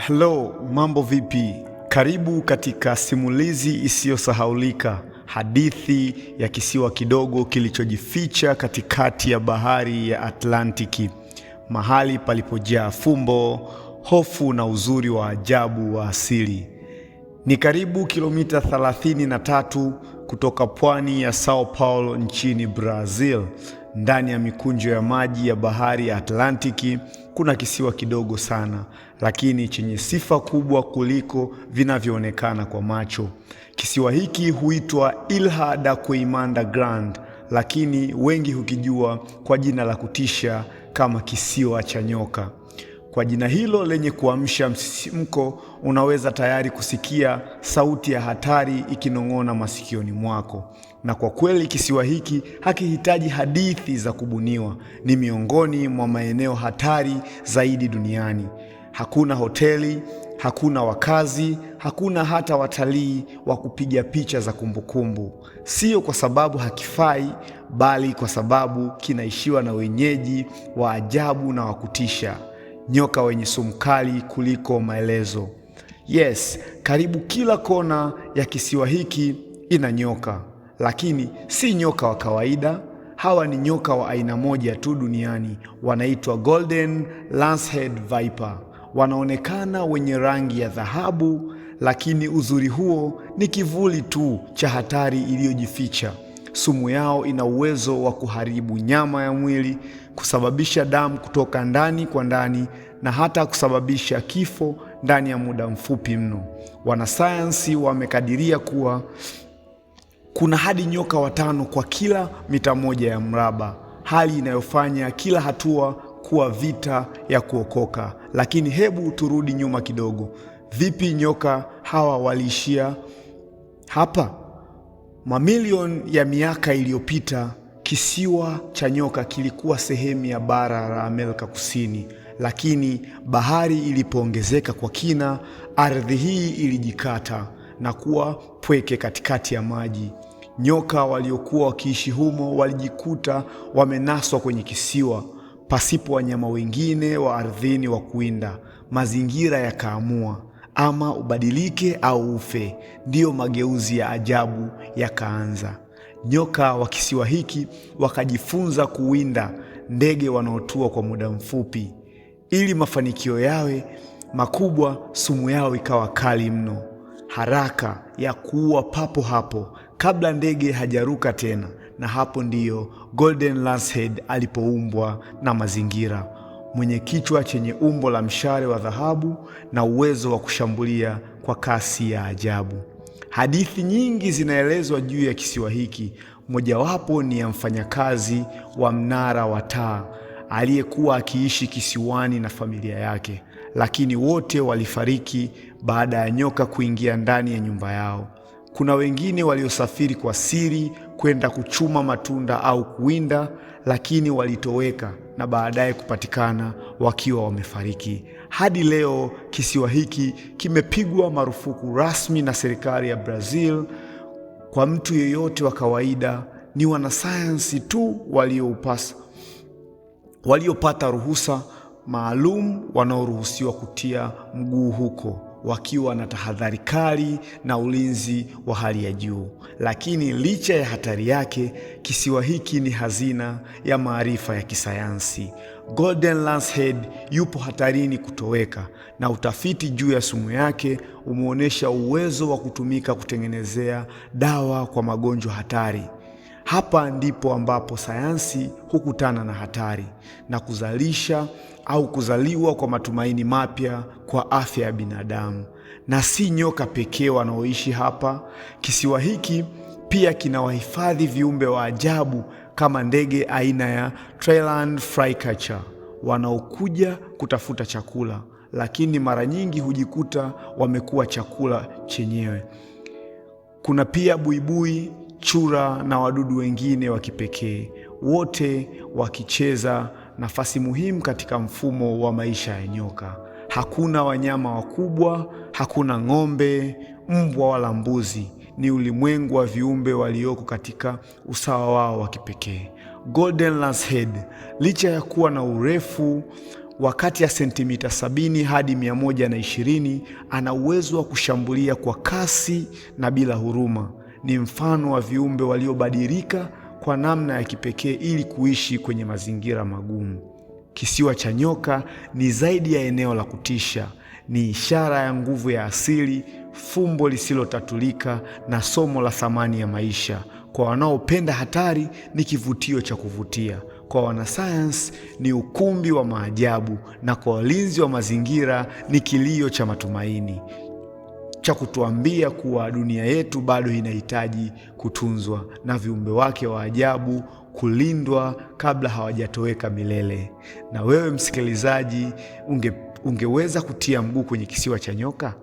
Hello, mambo vipi? Karibu katika simulizi isiyosahaulika, hadithi ya kisiwa kidogo kilichojificha katikati ya bahari ya Atlantiki, mahali palipojaa fumbo, hofu na uzuri wa ajabu wa asili. Ni karibu kilomita 33 kutoka pwani ya Sao Paulo nchini Brazil. Ndani ya mikunjo ya maji ya bahari ya Atlantiki kuna kisiwa kidogo sana, lakini chenye sifa kubwa kuliko vinavyoonekana kwa macho. Kisiwa hiki huitwa Ilha da Queimada Grande, lakini wengi hukijua kwa jina la kutisha kama kisiwa cha nyoka. Kwa jina hilo lenye kuamsha msisimko, unaweza tayari kusikia sauti ya hatari ikinong'ona masikioni mwako. Na kwa kweli kisiwa hiki hakihitaji hadithi za kubuniwa. Ni miongoni mwa maeneo hatari zaidi duniani. Hakuna hoteli, hakuna wakazi, hakuna hata watalii wa kupiga picha za kumbukumbu. Sio kwa sababu hakifai, bali kwa sababu kinaishiwa na wenyeji wa ajabu na wa kutisha. Nyoka wenye sumu kali kuliko maelezo. Yes, karibu kila kona ya kisiwa hiki ina nyoka, lakini si nyoka wa kawaida. Hawa ni nyoka wa aina moja tu duniani, wanaitwa Golden Lancehead Viper. Wanaonekana wenye rangi ya dhahabu, lakini uzuri huo ni kivuli tu cha hatari iliyojificha. Sumu yao ina uwezo wa kuharibu nyama ya mwili, kusababisha damu kutoka ndani kwa ndani na hata kusababisha kifo ndani ya muda mfupi mno. Wanasayansi wamekadiria kuwa kuna hadi nyoka 5 kwa kila mita 1 ya mraba, hali inayofanya kila hatua kuwa vita ya kuokoka. Lakini hebu turudi nyuma kidogo. Vipi nyoka hawa waliishia hapa? Mamilioni ya miaka iliyopita, kisiwa cha nyoka kilikuwa sehemu ya bara la Amerika Kusini, lakini bahari ilipoongezeka kwa kina, ardhi hii ilijikata na kuwa pweke katikati ya maji. Nyoka waliokuwa wakiishi humo walijikuta wamenaswa kwenye kisiwa pasipo wanyama wengine wa ardhini wa kuwinda. Mazingira yakaamua, ama ubadilike au ufe. Ndiyo mageuzi ya ajabu yakaanza. Nyoka wa kisiwa hiki wakajifunza kuwinda ndege wanaotua kwa muda mfupi. Ili mafanikio yawe makubwa, sumu yao ikawa kali mno, haraka ya kuua papo hapo kabla ndege hajaruka tena. Na hapo ndiyo Golden Lancehead alipoumbwa na mazingira, mwenye kichwa chenye umbo la mshale wa dhahabu na uwezo wa kushambulia kwa kasi ya ajabu. Hadithi nyingi zinaelezwa juu ya kisiwa hiki. Mojawapo ni ya mfanyakazi wa mnara wa taa aliyekuwa akiishi kisiwani na familia yake, lakini wote walifariki baada ya nyoka kuingia ndani ya nyumba yao. Kuna wengine waliosafiri kwa siri kwenda kuchuma matunda au kuwinda, lakini walitoweka na baadaye kupatikana wakiwa wamefariki. Hadi leo kisiwa hiki kimepigwa marufuku rasmi na serikali ya Brazil kwa mtu yeyote wa kawaida. Ni wanasayansi tu waliopata ruhusa maalum wanaoruhusiwa kutia mguu huko, wakiwa na tahadhari kali na ulinzi wa hali ya juu. Lakini licha ya hatari yake, kisiwa hiki ni hazina ya maarifa ya kisayansi. Golden Lancehead yupo hatarini kutoweka, na utafiti juu ya sumu yake umeonyesha uwezo wa kutumika kutengenezea dawa kwa magonjwa hatari. Hapa ndipo ambapo sayansi hukutana na hatari na kuzalisha au kuzaliwa kwa matumaini mapya kwa afya ya binadamu. Na si nyoka pekee wanaoishi hapa. Kisiwa hiki pia kinawahifadhi viumbe wa ajabu kama ndege aina ya Thailand flycatcher wanaokuja kutafuta chakula, lakini mara nyingi hujikuta wamekuwa chakula chenyewe. Kuna pia buibui, chura na wadudu wengine wa kipekee, wote wakicheza nafasi muhimu katika mfumo wa maisha ya nyoka. Hakuna wanyama wakubwa, hakuna ng'ombe, mbwa wala mbuzi. Ni ulimwengu wa viumbe walioko katika usawa wao wa kipekee. Golden Lancehead, licha ya kuwa na urefu wakati ya sentimita 70 hadi 120, ana uwezo wa kushambulia kwa kasi na bila huruma. Ni mfano wa viumbe waliobadilika kwa namna ya kipekee ili kuishi kwenye mazingira magumu. Kisiwa cha nyoka ni zaidi ya eneo la kutisha. Ni ishara ya nguvu ya asili, fumbo lisilotatulika na somo la thamani ya maisha. Kwa wanaopenda hatari ni kivutio cha kuvutia. Kwa wanasayansi ni ukumbi wa maajabu, na kwa walinzi wa mazingira ni kilio cha matumaini, cha kutuambia kuwa dunia yetu bado inahitaji kutunzwa na viumbe wake wa ajabu kulindwa kabla hawajatoweka milele. Na wewe msikilizaji, ungeweza kutia mguu kwenye kisiwa cha nyoka?